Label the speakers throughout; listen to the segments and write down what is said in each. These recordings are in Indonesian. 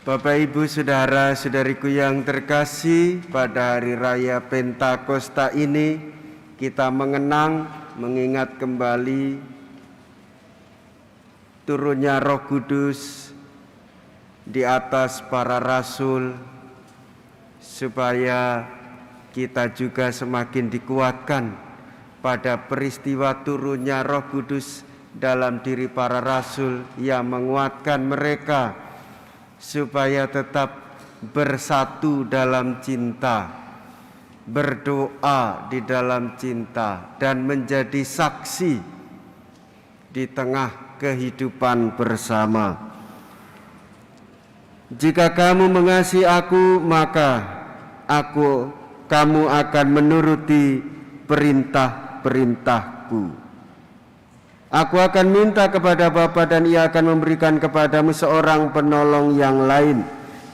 Speaker 1: Bapak, Ibu, Saudara-saudariku yang terkasih, pada hari raya Pentakosta ini kita mengingat kembali turunnya Roh Kudus di atas para rasul, supaya kita juga semakin dikuatkan pada peristiwa turunnya Roh Kudus dalam diri para rasul yang menguatkan mereka supaya tetap bersatu dalam cinta, berdoa di dalam cinta, dan menjadi saksi di tengah kehidupan bersama. Jika kamu mengasihi aku, maka kamu akan menuruti perintah-perintahku. Aku akan minta kepada Bapa dan Ia akan memberikan kepadamu seorang penolong yang lain.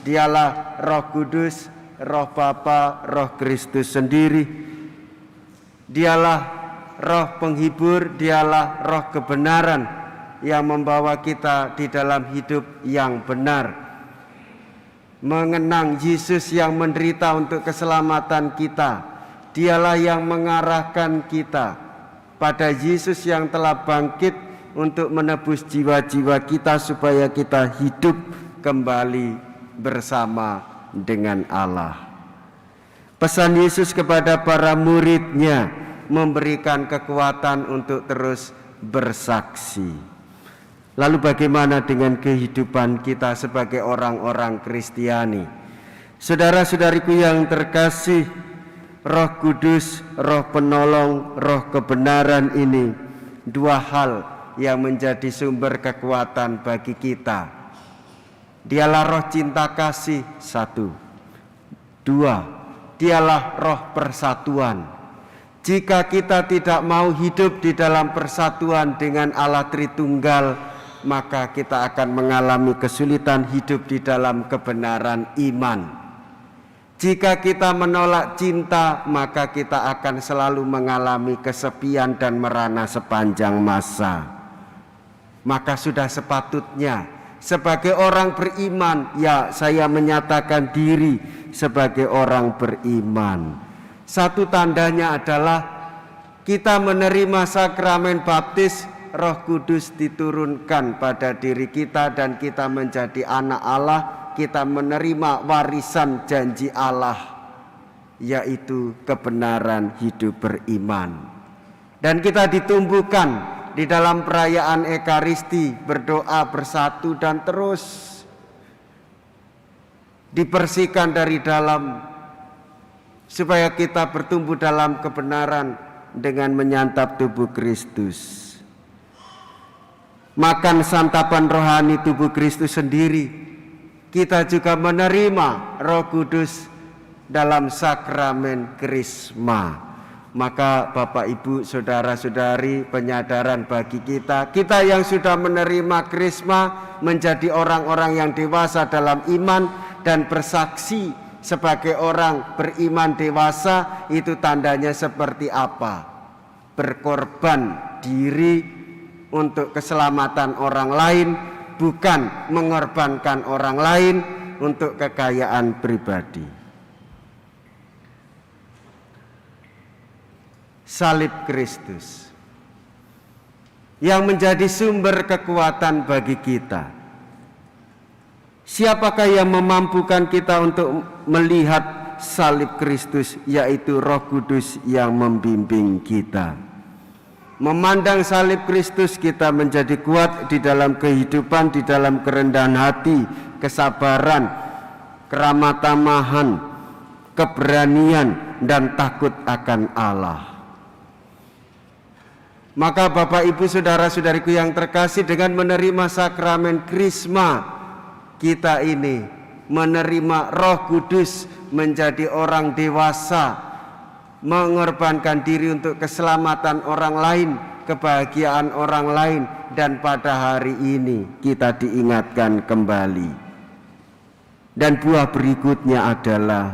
Speaker 1: Dialah Roh Kudus, Roh Bapa, Roh Kristus sendiri. Dialah Roh penghibur, dialah Roh kebenaran yang membawa kita di dalam hidup yang benar. Mengenang Yesus yang menderita untuk keselamatan kita. Dialah yang mengarahkan kita pada Yesus yang telah bangkit untuk menebus jiwa-jiwa kita supaya kita hidup kembali bersama dengan Allah. Pesan Yesus kepada para murid-Nya memberikan kekuatan untuk terus bersaksi. Lalu bagaimana dengan kehidupan kita sebagai orang-orang Kristiani? Saudara-saudariku yang terkasih, Roh Kudus, Roh penolong, Roh kebenaran ini dua hal yang menjadi sumber kekuatan bagi kita. Dialah Roh cinta kasih, satu. Dua, dialah Roh persatuan. Jika kita tidak mau hidup di dalam persatuan dengan Allah Tritunggal, maka kita akan mengalami kesulitan hidup di dalam kebenaran iman. Jika kita menolak cinta, maka kita akan selalu mengalami kesepian dan merana sepanjang masa. Maka sudah sepatutnya sebagai orang beriman, ya saya menyatakan diri sebagai orang beriman. Satu tandanya adalah kita menerima sakramen baptis, Roh Kudus diturunkan pada diri kita dan kita menjadi anak Allah. Kita menerima warisan janji Allah, yaitu kebenaran hidup beriman. Dan kita ditumbuhkan di dalam perayaan Ekaristi, berdoa bersatu dan terus dibersihkan dari dalam, supaya kita bertumbuh dalam kebenaran dengan menyantap tubuh Kristus. Makan santapan rohani tubuh Kristus sendiri, kita juga menerima Roh Kudus dalam sakramen Krisma. Maka Bapak, Ibu, Saudara-saudari, penyadaran bagi kita yang sudah menerima Krisma menjadi orang-orang yang dewasa dalam iman dan bersaksi sebagai orang beriman dewasa. Itu tandanya seperti apa? Berkorban diri untuk keselamatan orang lain, bukan mengorbankan orang lain untuk kekayaan pribadi. Salib Kristus yang menjadi sumber kekuatan bagi kita. Siapakah yang memampukan kita untuk melihat salib Kristus? Yaitu Roh Kudus yang membimbing kita. Memandang salib Kristus, kita menjadi kuat di dalam kehidupan, di dalam kerendahan hati, kesabaran, keramah tamahan, keberanian, dan takut akan Allah. Maka Bapak, Ibu, Saudara-saudariku yang terkasih, dengan menerima sakramen Krisma, kita ini menerima Roh Kudus menjadi orang dewasa, mengorbankan diri untuk keselamatan orang lain, kebahagiaan orang lain, dan pada hari ini kita diingatkan kembali. Dan buah berikutnya adalah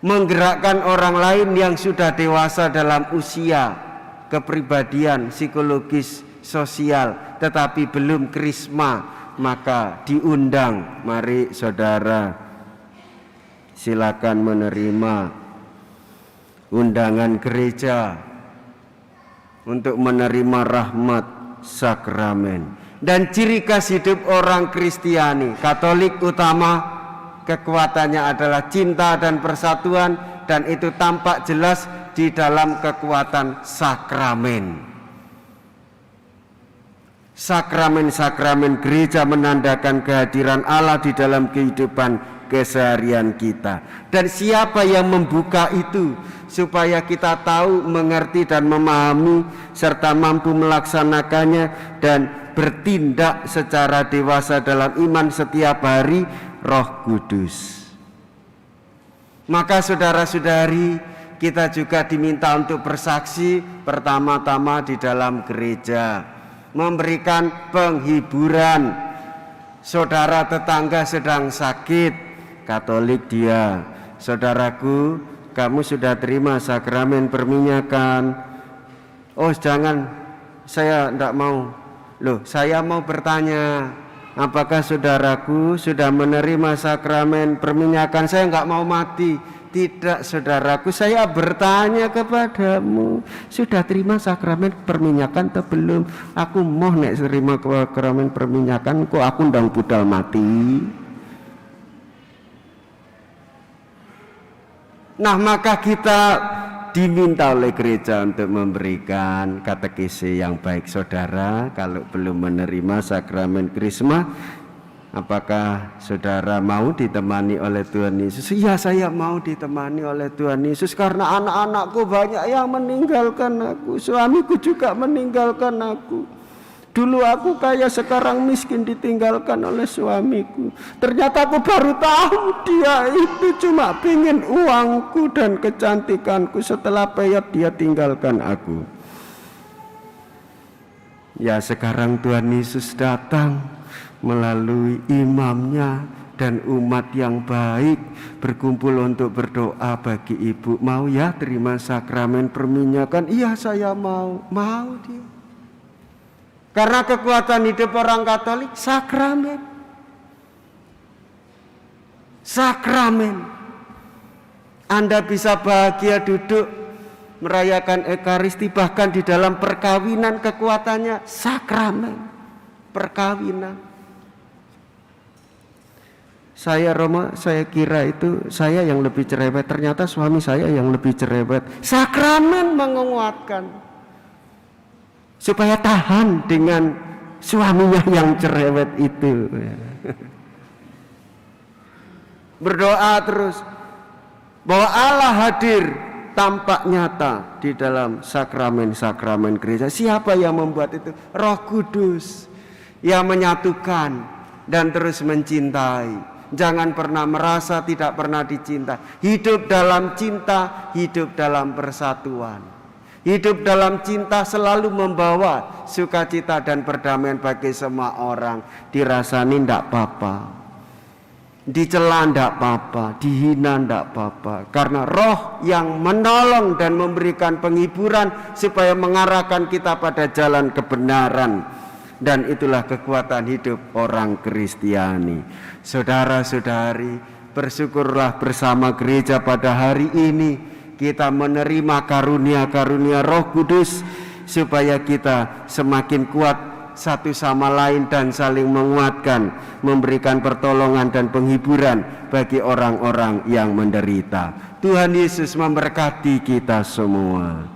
Speaker 1: menggerakkan orang lain yang sudah dewasa dalam usia, kepribadian, psikologis, sosial, tetapi belum krisma, maka diundang. Mari saudara, silakan menerima undangan gereja untuk menerima rahmat sakramen. Dan ciri khas hidup orang Kristiani Katolik utama, kekuatannya adalah cinta dan persatuan, dan itu tampak jelas di dalam kekuatan sakramen. Sakramen-sakramen gereja menandakan kehadiran Allah di dalam kehidupan keseharian kita. Dan siapa yang membuka itu supaya kita tahu, mengerti dan memahami serta mampu melaksanakannya dan bertindak secara dewasa dalam iman setiap hari? Roh Kudus. Maka saudara-saudari, kita juga diminta untuk bersaksi pertama-tama di dalam gereja, memberikan penghiburan. Saudara tetangga sedang sakit, Katolik dia, saudaraku, kamu sudah terima sakramen perminyakan? Oh jangan, saya tidak mau. Loh, saya mau bertanya, apakah saudaraku sudah menerima sakramen perminyakan? Saya nggak mau mati. Tidak saudaraku, saya bertanya kepadamu, sudah terima sakramen perminyakan atau belum? Aku mau nek terima sakramen perminyakan, kok aku ndang budal mati. Nah, maka kita diminta oleh gereja untuk memberikan katekese yang baik. Saudara, kalau belum menerima sakramen Krisma, apakah saudara mau ditemani oleh Tuhan Yesus? Iya, saya mau ditemani oleh Tuhan Yesus karena anak-anakku banyak yang meninggalkan aku, suamiku juga meninggalkan aku. Dulu aku kaya, sekarang miskin, ditinggalkan oleh suamiku. Ternyata aku baru tahu dia itu cuma pengen uangku dan kecantikanku. Setelah peyot dia tinggalkan aku. Ya, sekarang Tuhan Yesus datang melalui imamnya dan umat yang baik berkumpul untuk berdoa bagi ibu. Mau ya terima sakramen perminyakan? Iya, saya mau. Mau dia. Karena kekuatan hidup orang Katolik sakramen. Sakramen. Anda bisa bahagia duduk merayakan Ekaristi, bahkan di dalam perkawinan kekuatannya sakramen. Perkawinan. Saya Roma, saya kira itu saya yang lebih cerewet, ternyata suami saya yang lebih cerewet. Sakramen menguatkan supaya tahan dengan suaminya yang cerewet itu. Berdoa terus bahwa Allah hadir tampak nyata di dalam sakramen-sakramen gereja. Siapa yang membuat itu? Roh Kudus yang menyatukan dan terus mencintai. Jangan pernah merasa tidak pernah dicinta. Hidup dalam cinta, hidup dalam persatuan. Hidup dalam cinta selalu membawa sukacita dan perdamaian bagi semua orang. Dirasani ndak apa-apa, dicela ndak apa-apa, dihina ndak apa-apa. Karena roh yang menolong dan memberikan penghiburan supaya mengarahkan kita pada jalan kebenaran. Dan itulah kekuatan hidup orang Kristiani. Saudara-saudari, bersyukurlah bersama gereja pada hari ini kita menerima karunia-karunia Roh Kudus supaya kita semakin kuat satu sama lain dan saling menguatkan, memberikan pertolongan dan penghiburan bagi orang-orang yang menderita. Tuhan Yesus memberkati kita semua.